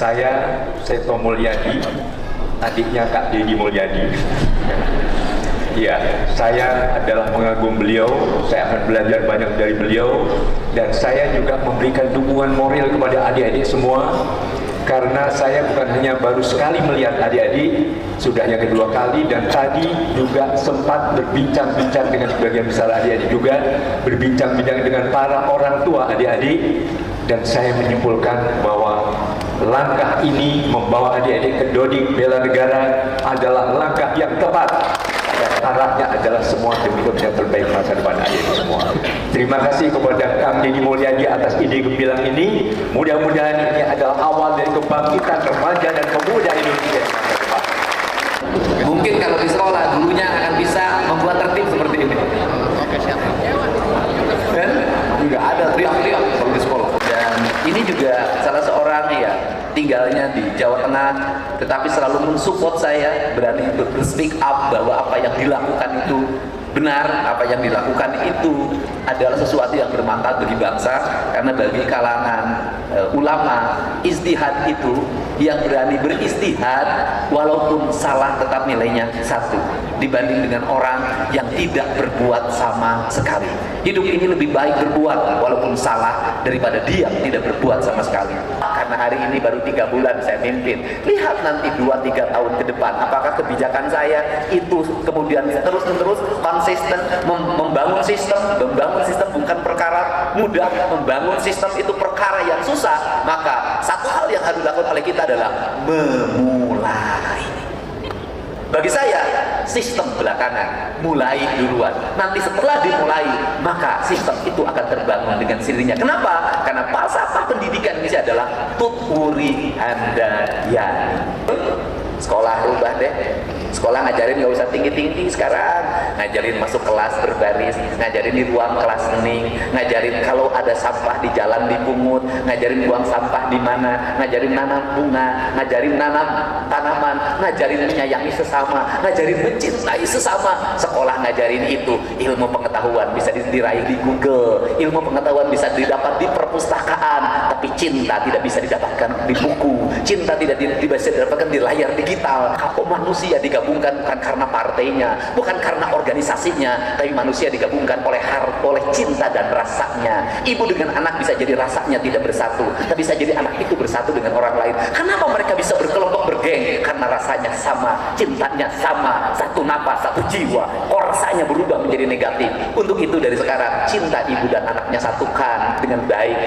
Saya Seto Mulyadi, adiknya Kak Deddy Mulyadi. Ya, saya adalah pengagum beliau. Saya akan belajar banyak dari beliau, dan saya juga memberikan dukungan moral kepada adik-adik semua. Karena saya bukan hanya baru sekali melihat adik-adik, sudah yang kedua kali, dan tadi juga sempat berbincang-bincang dengan sebagian besar adik-adik juga, berbincang-bincang dengan para orang tua adik-adik, dan saya menyimpulkan bahwa langkah ini membawa adik-adik ke Dodik Bela Negara adalah langkah yang tepat, dan arahnya adalah semua demi yang terbaik masa depan adik-adik semua. Terima kasih kepada Kang Deddy Mulyadi atas ide gemilang ini. Mudah-mudahan ini adalah awal dari kebangkitan remaja dan pemuda Indonesia. Mungkin kalau di sekolah gurunya akan bisa membuat tertib seperti ini. Dan nggak ada teriak-teriak kalau di sekolah. Dan ini juga salah seorang ya, tinggalnya di Jawa Tengah, tetapi selalu mensupport saya, berani speak up bahwa apa yang dilakukan itu benar, apa yang dilakukan itu adalah sesuatu yang bermanfaat bagi bangsa. Karena bagi kalangan ulama, istihad itu yang berani beristihad walaupun salah tetap nilainya 1 dibanding dengan orang yang tidak berbuat sama sekali. Hidup ini lebih baik berbuat walaupun salah daripada diam tidak berbuat sama sekali. Karena hari ini baru 3 bulan saya mimpin, lihat nanti 2-3 tahun ke depan apakah kebijakan saya itu kemudian terus-menerus konsisten membangun sistem bukan perkara mudah, membangun sistem itu perkara yang susah. Maka satu hal yang harus dilakukan oleh kita adalah memulai. Bagi saya, sistem belakangan, mulai duluan. Nanti setelah dimulai, maka sistem itu akan terbangun dengan sendirinya. Kenapa? Karena falsafah pendidikan ini adalah tuturi handayani. Sekolah rubah deh. Sekolah ngajarin nggak usah tinggi-tinggi sekarang, ngajarin masuk kelas berbaris, ngajarin di ruang kelas hening, ngajarin kalau ada sampah di jalan dipungut, ngajarin buang sampah di mana, ngajarin nanam bunga, ngajarin nanam tanaman, ngajarin menyayangi sesama, ngajarin mencintai sesama. Sekolah ngajarin itu. Ilmu pengetahuan bisa diraih di Google, ilmu pengetahuan bisa didapat di perpustakaan, tapi cinta tidak bisa didapatkan di buku, cinta tidak bisa didapatkan di layar digital. Kalau manusia digabungkan bukan karena partainya, bukan karena organisasinya, tapi manusia digabungkan oleh cinta dan rasanya. Ibu dengan anak bisa jadi rasanya tidak bersatu, tapi bisa jadi anak itu bersatu dengan orang lain. Kenapa mereka bisa berkelompok bergeng? Karena rasanya sama, cintanya sama, satu napas, satu jiwa. Kok rasanya berubah menjadi negatif? Untuk itu dari sekarang cinta ibu dan anaknya satukan dengan baik.